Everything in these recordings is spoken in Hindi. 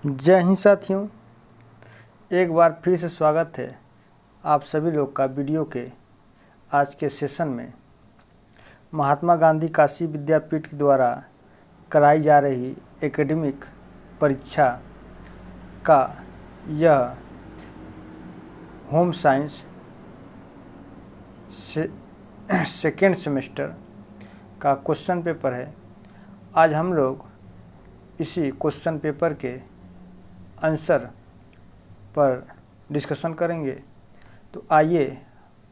जय हिंद साथियों, एक बार फिर से स्वागत है आप सभी लोग का वीडियो के आज के सेशन में। महात्मा गांधी काशी विद्यापीठ के द्वारा कराई जा रही एकेडमिक परीक्षा का यह होम साइंस सेकेंड सेमेस्टर का क्वेश्चन पेपर है। आज हम लोग इसी क्वेश्चन पेपर के आंसर पर डिस्कशन करेंगे। तो आइए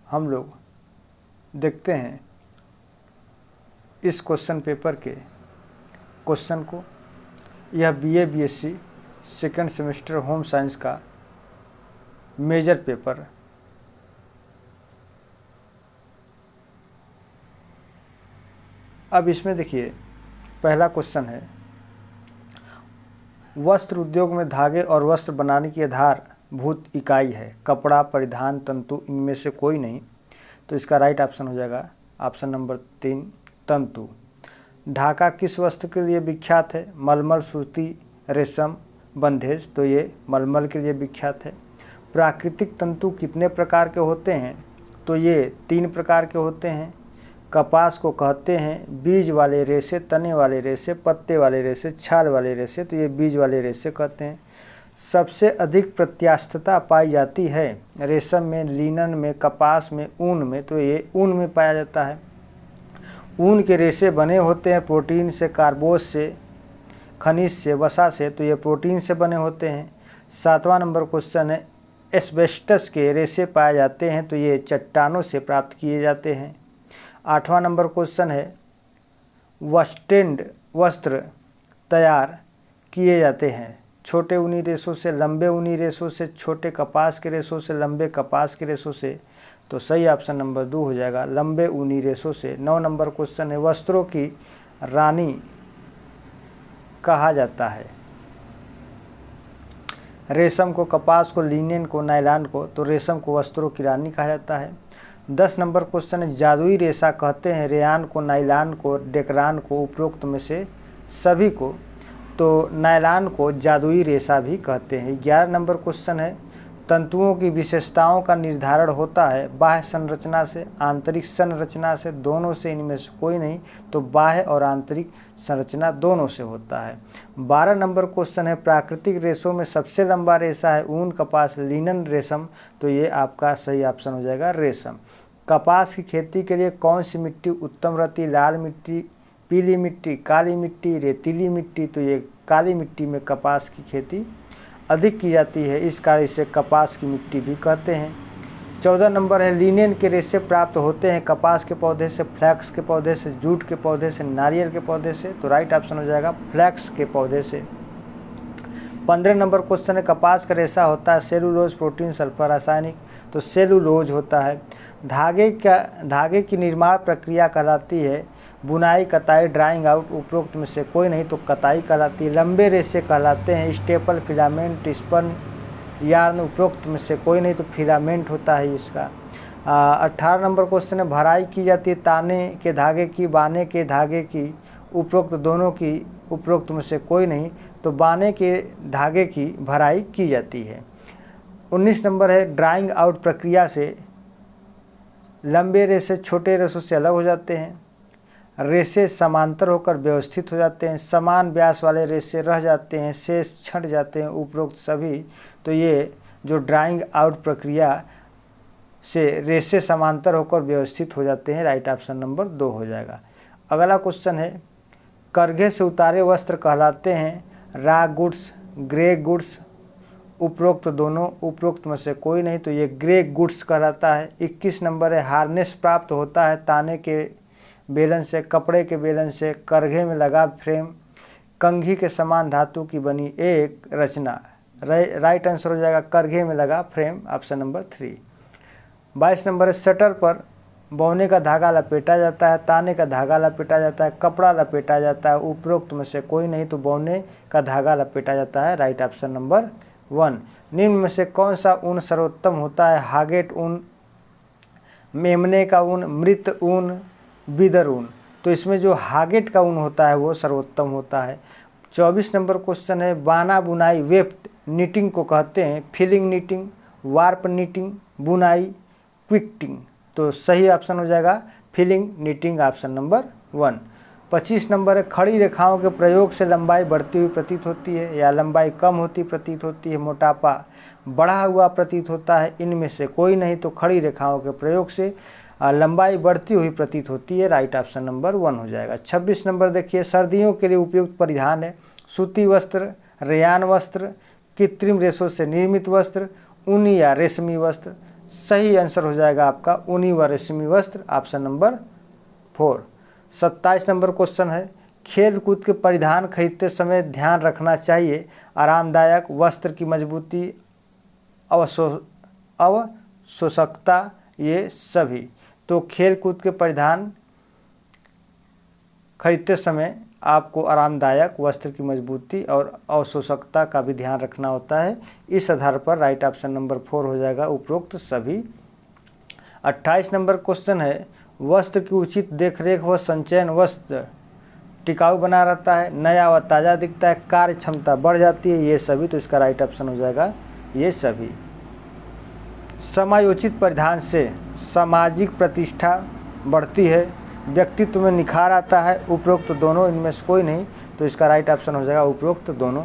हम लोग देखते हैं इस क्वेश्चन पेपर के क्वेश्चन को। यह BA BSc second semester home science का मेजर पेपर। अब इसमें देखिए, पहला क्वेश्चन है, वस्त्र उद्योग में धागे और वस्त्र बनाने की आधारभूत इकाई है कपड़ा, परिधान, तंतु, इनमें से कोई नहीं। तो इसका राइट ऑप्शन हो जाएगा ऑप्शन नंबर 3, तंतु। ढाका किस वस्त्र के लिए विख्यात है? मलमल, सूती, रेशम, बंधेज। तो ये मलमल के लिए विख्यात है। प्राकृतिक तंतु कितने प्रकार के होते हैं? तो ये 3 प्रकार के होते हैं। कपास को कहते हैं बीज वाले रेशे, तने वाले रेशे, पत्ते वाले रेशे, छाल वाले रेशे। तो ये बीज वाले रेशे कहते हैं। सबसे अधिक प्रत्यास्थता पाई जाती है रेशम में, लिनन में, कपास में, ऊन में। तो ये ऊन में पाया जाता है। ऊन के रेशे बने होते हैं प्रोटीन से, कार्बोज से, खनिज से, वसा से। तो ये प्रोटीन से बने होते हैं। 7वां नंबर क्वेश्चन है, एस्बेस्टस के रेशे पाए जाते हैं। तो ये चट्टानों से प्राप्त किए जाते हैं। 8वां नंबर क्वेश्चन है, वस्टेंड वस्त्र तैयार किए जाते हैं छोटे ऊनी रेशों से, लंबे ऊनी रेशों से, छोटे कपास के रेशों से, लंबे कपास के रेशों से। तो सही ऑप्शन नंबर 2 हो जाएगा, लंबे ऊनी रेशों से। 9 नंबर क्वेश्चन है, वस्त्रों की रानी कहा जाता है रेशम को, कपास को, लिनेन को, नायलॉन को। तो रेशम को वस्त्रों की रानी कहा जाता है। 10 नंबर क्वेश्चन है, जादुई रेशा कहते हैं रेयान को, नायलॉन को, डेकरान को, उपरोक्त में से सभी को। तो नायलॉन को जादुई रेशा भी कहते हैं। 11 नंबर क्वेश्चन है, तंतुओं की विशेषताओं का निर्धारण होता है बाह्य संरचना से, आंतरिक संरचना से, दोनों से, इनमें से कोई नहीं। तो बाह्य और आंतरिक संरचना दोनों से होता है। 12 नंबर क्वेश्चन है, प्राकृतिक रेशों में सबसे लंबा रेशा है ऊन, कपास, लिनन, रेशम। तो ये आपका सही ऑप्शन हो जाएगा रेशम। कपास की खेती के लिए कौन सी मिट्टी उत्तम रहती? लाल मिट्टी, पीली मिट्टी, काली मिट्टी, रेतीली मिट्टी। तो ये काली मिट्टी में कपास की खेती अधिक की जाती है, इस कारण इसे कपास की मिट्टी भी कहते हैं। 14 नंबर है, लिनेन के रेशे प्राप्त होते हैं कपास के पौधे से, फ्लैक्स के पौधे से, जूट के पौधे से, नारियल के पौधे से। तो राइट ऑप्शन हो जाएगा फ्लैक्स के पौधे से। 15 नंबर क्वेश्चन है, कपास का रेशा होता है सेलुलोज, प्रोटीन, सल्फर, रासायनिक। तो सेलुलोज होता है। धागे की निर्माण प्रक्रिया कहलाती है बुनाई, कताई, ड्राइंग आउट। उपरोक्त में से कोई नहीं। तो कताई कहलाती है। लंबे रेशे कहलाते हैं स्टेपल, फिलामेंट, स्पन, यार्न। उपरोक्त में से कोई नहीं। तो फिलामेंट होता है इसका। 18 नंबर क्वेश्चन है, भराई की जाती है ताने के धागे की, बाने के धागे की। उपरोक्त दोनों की। उपरोक्त में से कोई नहीं। तो बाने के धागे की भराई की जाती है। 19 नंबर है, ड्राइंग आउट प्रक्रिया से लंबे रेशे छोटे रेशों से अलग हो जाते हैं। रेशे समांतर होकर व्यवस्थित हो जाते हैं। समान व्यास वाले रेशे रह जाते हैं, शेष छंट जाते हैं। उपरोक्त सभी। तो ये जो ड्राइंग आउट प्रक्रिया से रेशे समांतर होकर व्यवस्थित हो जाते हैं, राइट ऑप्शन नंबर 2 हो जाएगा। अगला क्वेश्चन है, करघे से उतारे वस्त्र कहलाते हैं रॉ गुड्स, ग्रे गुड्स। उपरोक्त दोनों। उपरोक्त में से कोई नहीं। तो ये ग्रे गुड्स कहलाता है। 21 नंबर है, हार्नेस प्राप्त होता है ताने के बेलन से, कपड़े के बेलन से, करघे में लगा फ्रेम, कंघी के समान धातु की बनी एक रचना। राइट आंसर हो जाएगा करघे में लगा फ्रेम, ऑप्शन नंबर 3। 22 नंबर है, शटर पर बौने का धागा लपेटा जाता है, ताने का धागा लपेटा जाता है, कपड़ा लपेटा जाता है। उपरोक्त में से कोई नहीं। तो बौने का धागा लपेटा जाता है, राइट ऑप्शन नंबर 1। निम्न में से कौन सा ऊन सर्वोत्तम होता है? हागेट ऊन, मेमने का ऊन, मृत ऊन, बिदर ऊन। तो इसमें जो हागेट का ऊन होता है वो सर्वोत्तम होता है। 24 नंबर क्वेश्चन है बाना बुनाई वेफ्ट नीटिंग को कहते हैं फिलिंग नीटिंग, वार्प नीटिंग, बुनाई, क्विक्टिंग। तो सही ऑप्शन हो जाएगा फिलिंग नीटिंग, ऑप्शन नंबर 1। 25 नंबर है खड़ी रेखाओं के प्रयोग से लंबाई बढ़ती हुई प्रतीत होती है या लंबाई कम होती प्रतीत होती है, मोटापा बढ़ा हुआ प्रतीत होता है, इनमें से कोई नहीं। तो खड़ी रेखाओं के प्रयोग से लंबाई बढ़ती हुई प्रतीत होती है, राइट ऑप्शन नंबर 1 हो जाएगा। 26 नंबर देखिए सर्दियों के लिए उपयुक्त परिधान है सूती वस्त्र, रेयान वस्त्र, कृत्रिम रेशों से निर्मित वस्त्र, ऊनी या रेशमी वस्त्र। सही आंसर हो जाएगा आपका ऊनी व रेशमी वस्त्र, ऑप्शन नंबर 4। 27 नंबर क्वेश्चन है खेल कूद के परिधान खरीदते समय ध्यान रखना चाहिए आरामदायक, वस्त्र की मजबूती, अवशोषकता, ये सभी। तो खेल कूद के परिधान खरीदते समय आपको आरामदायक, वस्त्र की मजबूती और अवशोषकता का भी ध्यान रखना होता है। इस आधार पर राइट ऑप्शन नंबर 4 हो जाएगा उपरोक्त सभी। 28 नंबर क्वेश्चन है वस्त्र की उचित देखरेख व संचयन वस्त्र टिकाऊ बना रहता है, नया व ताज़ा दिखता है, कार्य क्षमता बढ़ जाती है, ये सभी। तो इसका राइट ऑप्शन हो जाएगा ये सभी। समायोचित परिधान से सामाजिक प्रतिष्ठा बढ़ती है, व्यक्तित्व में निखार आता है, उपरोक्त दोनों, इनमें से कोई नहीं। तो इसका राइट ऑप्शन हो जाएगा उपरोक्त दोनों।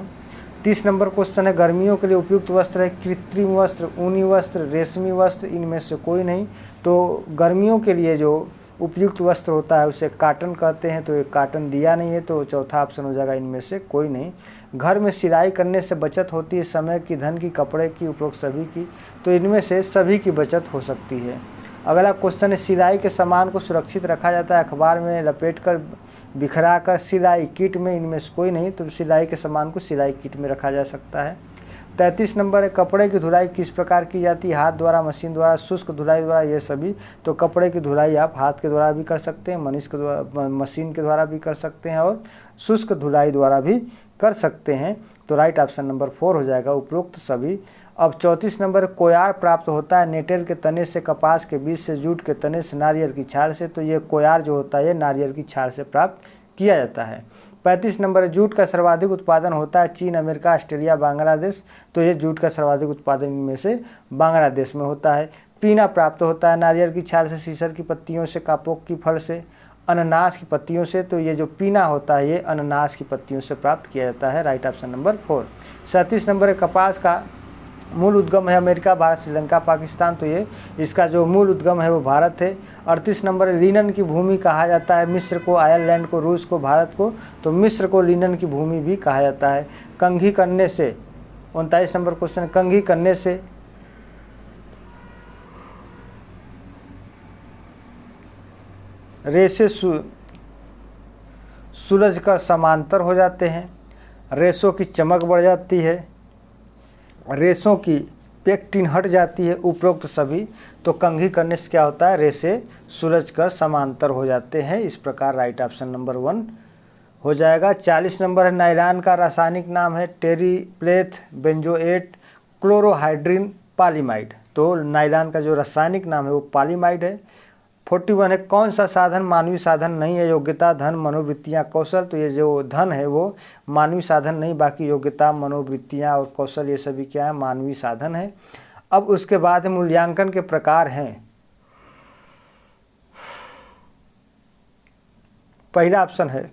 30 नंबर क्वेश्चन है गर्मियों के लिए उपयुक्त वस्त्र है कृत्रिम वस्त्र, ऊनी वस्त्र, रेशमी वस्त्र, इनमें से कोई नहीं। तो गर्मियों के लिए जो उपयुक्त वस्त्र होता है उसे काटन कहते हैं, तो ये काटन दिया नहीं है, तो चौथा ऑप्शन हो जाएगा इनमें से कोई नहीं। घर में सिलाई करने से बचत होती है, समय की, धन की, कपड़े की, उपरोक्त सभी की। तो इनमें से सभी की बचत हो सकती है। अगला क्वेश्चन है सिलाई के सामान को सुरक्षित रखा जाता है अखबार में लपेटकर, बिखरा कर, सिलाई किट में, इनमें से कोई नहीं। तो सिलाई के सामान को सिलाई किट में रखा जा सकता है। 33 नंबर है कपड़े की धुलाई किस प्रकार की जाती है, हाथ द्वारा, मशीन द्वारा, शुष्क धुलाई द्वारा, ये सभी। तो कपड़े की धुलाई आप हाथ के द्वारा भी कर सकते हैं, मशीन के द्वारा भी कर सकते हैं और शुष्क धुलाई द्वारा भी कर सकते हैं। तो राइट ऑप्शन नंबर 4 हो जाएगा उपरोक्त सभी। अब 34 नंबर कोयार प्राप्त होता है नेटेल के तने से, कपास के बीज से, जूट के तने से, नारियल की छाल से। तो ये कोयार जो होता है ये नारियल की छाल से प्राप्त किया जाता है। 35 नंबर जूट का सर्वाधिक उत्पादन होता है चीन, अमेरिका, ऑस्ट्रेलिया, बांग्लादेश। तो ये जूट का सर्वाधिक उत्पादन इनमें से बांग्लादेश में होता है। पीना प्राप्त होता है नारियल की छाल से, सीसर की पत्तियों से, कापोक की फल से, अनानास की पत्तियों से। तो ये जो पीना होता है ये अनानास की पत्तियों से प्राप्त किया जाता है, राइट ऑप्शन नंबर 4। 37 नंबर है कपास का मूल उद्गम है अमेरिका, भारत, श्रीलंका, पाकिस्तान। तो ये इसका जो मूल उद्गम है वो भारत है। 38 नंबर है लिनन की भूमि कहा जाता है मिस्र को, आयरलैंड को, रूस को, भारत को। तो मिस्र को लिनन की भूमि भी कहा जाता है। कंघी करने से 39 नंबर क्वेश्चन, कंघी करने से रेशे सुलझ कर समांतर हो जाते हैं, रेशों की चमक बढ़ जाती है, रेशों की पेक्टिन हट जाती है, उपरोक्त सभी। तो कंघी करने से क्या होता है रेशे सुलझ कर समांतर हो जाते हैं। इस प्रकार राइट ऑप्शन नंबर 1 हो जाएगा। 40 नंबर है नायलॉन का रासायनिक नाम है टेरिप्लेथ बेंजोएट क्लोरोहाइड्रिन पॉलीमाइड। तो नायलॉन का जो रासायनिक नाम है वो पॉलीमाइड है। 41 है कौन सा साधन मानवीय साधन नहीं है, योग्यता, धन, मनोवृत्तियाँ, कौशल। तो ये जो धन है वो मानवीय साधन नहीं, बाकी योग्यता, मनोवृत्तियाँ और कौशल ये सभी क्या है मानवीय साधन है। अब उसके बाद मूल्यांकन के प्रकार हैं। पहला ऑप्शन है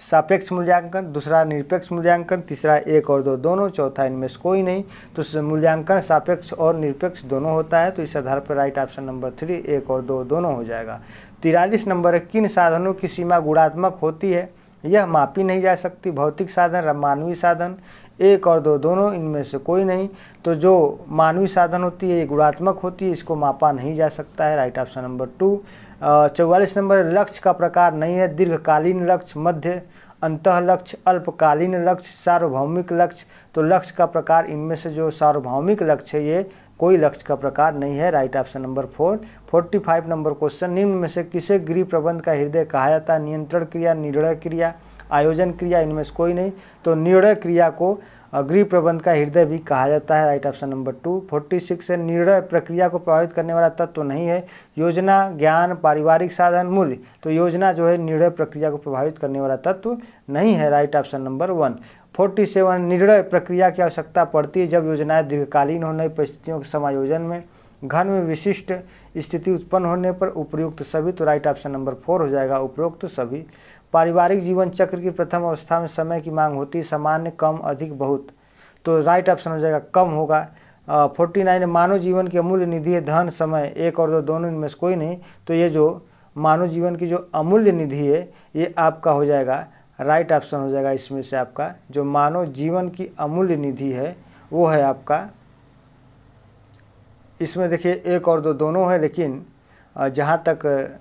सापेक्ष मूल्यांकन, दूसरा निरपेक्ष मूल्यांकन, तीसरा 1 और 2 दोनों, चौथा इनमें से कोई नहीं। तो मूल्यांकन सापेक्ष और निरपेक्ष दोनों होता है। तो इस आधार पर राइट ऑप्शन नंबर 3 1 और 2 दोनों हो जाएगा। 43 नंबर है किन साधनों की सीमा गुणात्मक होती है, यह मापी नहीं जा सकती, भौतिक साधन, मानवीय साधन, 1 और 2 दोनों, इनमें से कोई नहीं। तो जो मानवीय साधन होती है ये गुणात्मक होती है, इसको मापा नहीं जा सकता है, राइट ऑप्शन नंबर 2। 44 नंबर लक्ष्य का प्रकार नहीं है दीर्घकालीन लक्ष्य, मध्य अंतः लक्ष्य, अल्पकालीन लक्ष्य, सार्वभौमिक लक्ष्य। तो लक्ष्य का प्रकार इनमें से जो सार्वभौमिक लक्ष्य है ये कोई लक्ष्य का प्रकार नहीं है, right option number 4। 45 number question निम्न में से किसे गृह प्रबंध का हृदय कहा जाता है, नियंत्रण क्रिया, निर्णय क्रिया, आयोजन क्रिया, इनमें से कोई नहीं। तो निर्णय क्रिया को गृह प्रबंध का हृदय भी कहा जाता है, राइट ऑप्शन नंबर 2। 46 है, निर्णय प्रक्रिया को प्रभावित करने वाला तत्व नहीं है। योजना, ज्ञान, पारिवारिक साधन, मूल्य। तो योजना जो है निर्णय प्रक्रिया को प्रभावित करने वाला तत्व नहीं है, राइट ऑप्शन नंबर 1। 47, निर्णय प्रक्रिया की आवश्यकता पड़ती है जब योजनाएं दीर्घकालीन होने, परिस्थितियों के समायोजन में, घन में विशिष्ट स्थिति उत्पन्न होने पर, उपयुक्त सभी। तो राइट ऑप्शन नंबर 4 हो जाएगा, उपयुक्त सभी। पारिवारिक जीवन चक्र की प्रथम अवस्था में समय की मांग होती है, सामान्य, कम, अधिक, बहुत। तो राइट ऑप्शन हो जाएगा कम होगा। 49, मानव जीवन की अमूल्य निधि है धन, समय, 1 और 2 दोनों इनमें से कोई नहीं। तो ये जो मानव जीवन की जो अमूल्य निधि है ये आपका हो जाएगा, राइट ऑप्शन हो जाएगा इसमें से आपका जो मानव जीवन की अमूल्य निधि है वो है आपका, इसमें देखिए 1 और 2 दोनों है, लेकिन जहाँ तक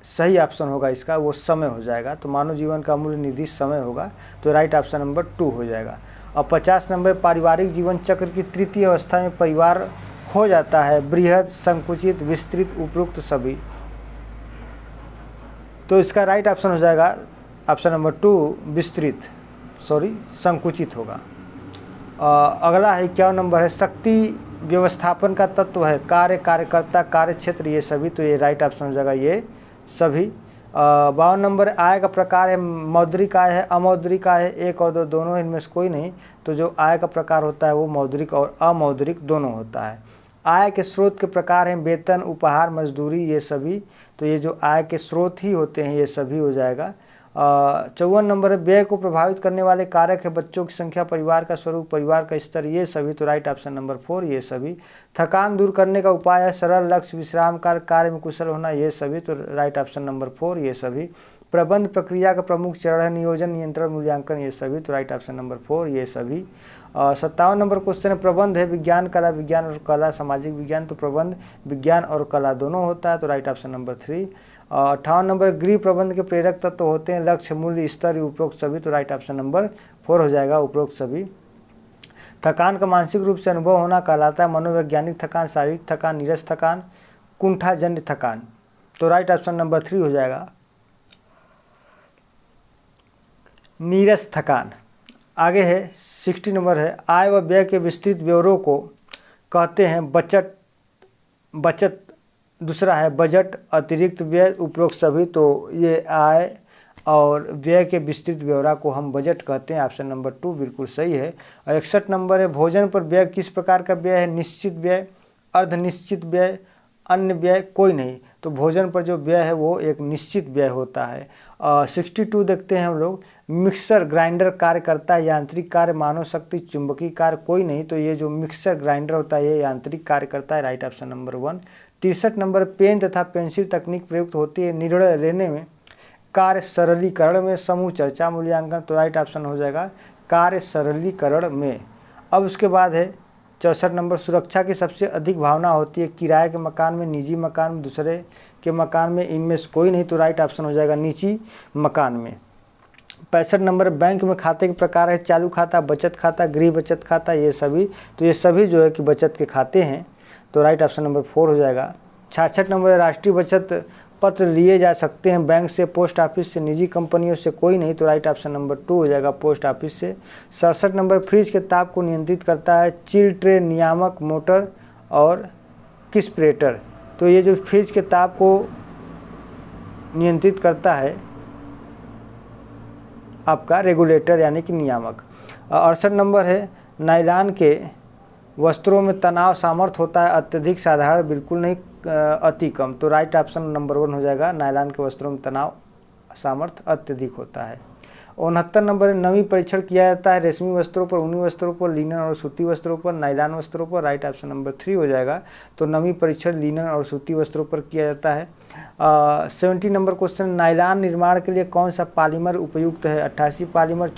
सही ऑप्शन होगा इसका वो समय हो जाएगा। तो मानव जीवन का अमूल्य निधि समय होगा, तो राइट ऑप्शन नंबर 2 हो जाएगा। और 50 नंबर, पारिवारिक जीवन चक्र की तृतीय अवस्था में परिवार हो जाता है बृहद, संकुचित, विस्तृत, उपयुक्त सभी। तो इसका राइट ऑप्शन हो जाएगा ऑप्शन नंबर 2 विस्तृत, संकुचित होगा। अगला है 51 नंबर है, शक्ति व्यवस्थापन का तत्व है कार्य, कार्यकर्ता, कार्य क्षेत्र, ये सभी। तो ये राइट ऑप्शन हो जाएगा ये सभी। 52 नंबर, आय का प्रकार है मौद्रिक आय है, अमौद्रिक आय है, 1 और 2 दोनों, इनमें से कोई नहीं। तो जो आय का प्रकार होता है वो मौद्रिक और अमौद्रिक दोनों होता है। आय के स्रोत के प्रकार हैं वेतन, उपहार, मजदूरी, ये सभी। तो ये जो आय के स्रोत ही होते हैं ये सभी हो जाएगा। 54 नंबर है, व्यय को प्रभावित करने वाले कारक है बच्चों की संख्या, परिवार का स्वरूप, परिवार का स्तर, ये सभी। तो राइट ऑप्शन नंबर 4 ये सभी। थकान दूर करने का उपाय है सरल लक्ष्य, विश्राम, कार्य में कुशल होना, ये सभी। तो राइट ऑप्शन नंबर 4 ये सभी। प्रबंध प्रक्रिया का प्रमुख चरण है नियोजन, नियंत्रण, मूल्यांकन, ये सभी। तो राइट ऑप्शन नंबर 4 ये सभी। 57 नंबर क्वेश्चन है, प्रबंध है विज्ञान, कला, विज्ञान और कला, सामाजिक विज्ञान। तो प्रबंध विज्ञान और कला दोनों होता है, तो राइट ऑप्शन नंबर 3। 58 नंबर, गृह प्रबंध के प्रेरक तत्व होते हैं लक्ष्य, मूल्य, स्तर, उपरोक्त सभी। तो राइट ऑप्शन नंबर 4 हो जाएगा, उपरोक्त सभी। थकान का मानसिक रूप से अनुभव होना कहलाता है मनोवैज्ञानिक थकान, शारीरिक थकान, नीरस थकान, कुंठाजन्य थकान। तो राइट ऑप्शन नंबर 3 हो जाएगा, नीरस थकान। आगे है 60 नंबर है, आय व व्यय के विस्तृत ब्यौरों को कहते हैं बचत। दूसरा है बजट, अतिरिक्त व्यय, उपरोक्त सभी। तो ये आय और व्यय के विस्तृत ब्यौरा को हम बजट कहते हैं, ऑप्शन नंबर 2 बिल्कुल सही है। 61 नंबर है, भोजन पर व्यय किस प्रकार का व्यय है, निश्चित व्यय, अर्धनिश्चित व्यय, अन्य व्यय, कोई नहीं। तो भोजन पर जो व्यय है वो एक निश्चित व्यय होता है। 62 देखते हैं हम लोग, मिक्सर ग्राइंडर कार्य करता है यांत्रिक कार्य, मानव शक्ति, चुंबकीय कार्य, कोई नहीं। तो ये जो मिक्सर ग्राइंडर होता है ये यांत्रिक कार्य करता है, राइट ऑप्शन नंबर 1। 63 नंबर, पेन तथा पेंसिल तकनीक प्रयुक्त होती है निर्णय लेने में, कार्य सरलीकरण में, समूह चर्चा, मूल्यांकन। तो राइट ऑप्शन हो जाएगा कार्य सरलीकरण में। अब उसके बाद है 64 नंबर, सुरक्षा की सबसे अधिक भावना होती है किराए के मकान में, निजी मकान में, दूसरे के मकान में, इनमें से कोई नहीं। तो राइट ऑप्शन हो जाएगा निजी मकान में। 65 नंबर, बैंक में खाते के प्रकार है चालू खाता, बचत खाता, गृह बचत खाता, ये सभी। तो ये सभी जो है कि बचत के खाते हैं, तो राइट ऑप्शन नंबर 4 हो जाएगा। 66 नंबर, राष्ट्रीय बचत पत्र लिए जा सकते हैं बैंक से, पोस्ट ऑफिस से, निजी कंपनियों से, कोई नहीं। तो राइट ऑप्शन नंबर 2 हो जाएगा, पोस्ट ऑफिस से। 67 नंबर, फ्रिज के ताप को नियंत्रित करता है चिल ट्रे, नियामक, मोटर और किस्परेटर। तो ये जो फ्रिज के ताप को नियंत्रित करता है आपका रेगुलेटर यानी कि नियामक। 68 नंबर है, नायलॉन के वस्त्रों में तनाव सामर्थ्य होता है अत्यधिक, साधारण, बिल्कुल नहीं, अति कम। तो राइट ऑप्शन नंबर 1 हो जाएगा, नायलॉन के वस्त्रों में तनाव सामर्थ्य अत्यधिक होता है। 69 नंबर है, नमी परीक्षण किया जाता है रेशमी वस्त्रों पर, ऊनी वस्त्रों पर, लिनन और सूती वस्त्रों पर, नायलॉन वस्त्रों पर, राइट ऑप्शन नंबर 3 हो जाएगा। तो नमी परीक्षण लिनन और सूती वस्त्रों पर किया जाता है। 70 नंबर क्वेश्चन, नायलॉन निर्माण के लिए कौन सा पॉलीमर उपयुक्त है, 88 पॉलीमर,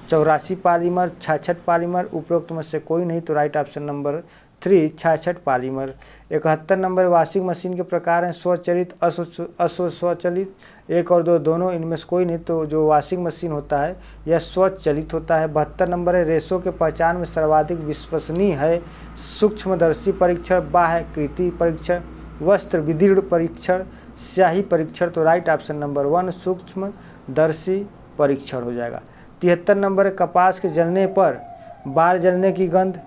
84 पॉलीमर, 66 पॉलीमर, उपरोक्त में से कोई नहीं। तो right option number 3 66 polymer. 71 number, washing machine के प्रकार हैं स्वचालित, अस्वचालित, 1 और 2 दोनों, इनमें से कोई नहीं। तो जो वॉशिंग मशीन होता है यह स्वचालित होता है। 72 नंबर है, रेशों के पहचान में सर्वाधिक विश्वसनीय है सूक्ष्मदर्शी परीक्षण, बाह्यकृति परीक्षण, वस्त्र विदीर्ण परीक्षण, स्याही परीक्षण। तो राइट ऑप्शन नंबर 1 सूक्ष्मदर्शी परीक्षण हो जाएगा। 73 नंबर कपास के जलने पर बाल जलने की गंध,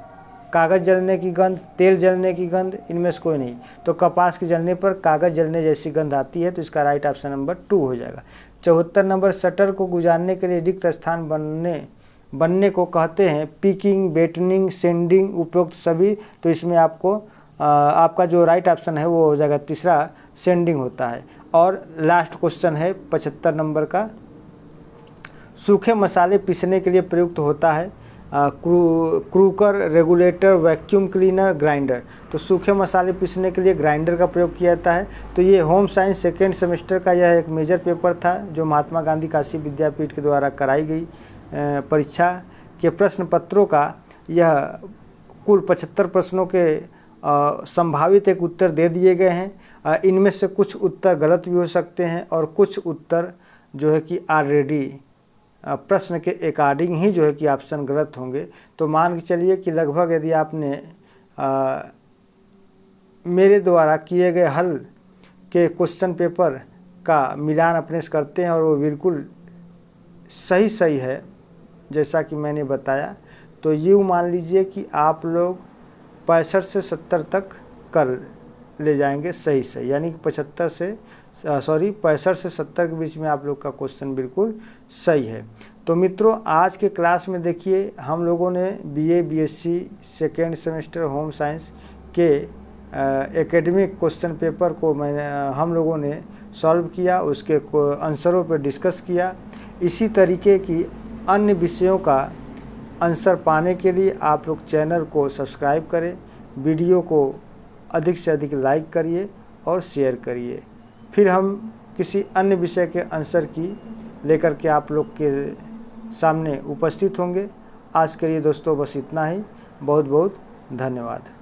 कागज़ जलने की गंध, तेल जलने की गंध, इनमें से कोई नहीं। तो कपास के जलने पर कागज़ जलने जैसी गंध आती है, तो इसका राइट ऑप्शन नंबर 2 हो जाएगा। 74 नंबर शटर को गुजारने के लिए रिक्त स्थान बनने को कहते हैं पिकिंग, बेटनिंग, सेंडिंग, उपरोक्त सभी। तो इसमें आपका जो राइट ऑप्शन है वो हो जाएगा तीसरा, सेंडिंग होता है। और लास्ट क्वेश्चन है 75 नंबर का, सूखे मसाले पीसने के लिए प्रयुक्त होता है क्रूकर, रेगुलेटर, वैक्यूम क्लीनर, ग्राइंडर। तो सूखे मसाले पीसने के लिए ग्राइंडर का प्रयोग किया जाता है। तो ये होम साइंस सेकेंड सेमेस्टर का यह एक मेजर पेपर था जो महात्मा गांधी काशी विद्यापीठ के द्वारा कराई गई परीक्षा के प्रश्न पत्रों का यह कुल 75 प्रश्नों के संभावित एक उत्तर दे दिए गए हैं। इनमें से कुछ उत्तर गलत भी हो सकते हैं और कुछ उत्तर जो है कि ऑलरेडी प्रश्न के अकॉर्डिंग ही जो है कि ऑप्शन गलत होंगे। तो मान के चलिए कि लगभग यदि आपने मेरे द्वारा किए गए हल के क्वेश्चन पेपर का मिलान अपने से करते हैं और वो बिल्कुल सही है जैसा कि मैंने बताया, तो यूँ मान लीजिए कि आप लोग 65 से 70 तक कर ले जाएंगे सही, यानी कि 65 से 70 के बीच में आप लोग का क्वेश्चन बिल्कुल सही है। तो मित्रों, आज के क्लास में देखिए हम लोगों ने BA BSc second semester home science के एकेडमिक क्वेश्चन पेपर को हम लोगों ने सॉल्व किया, उसके आंसरों पर डिस्कस किया। इसी तरीके की अन्य विषयों का आंसर पाने के लिए आप लोग चैनल को सब्सक्राइब करें, वीडियो को अधिक से अधिक लाइक करिए और शेयर करिए। फिर हम किसी अन्य विषय के आंसर की लेकर के आप लोग के सामने उपस्थित होंगे। आज के लिए दोस्तों बस इतना ही। बहुत बहुत धन्यवाद।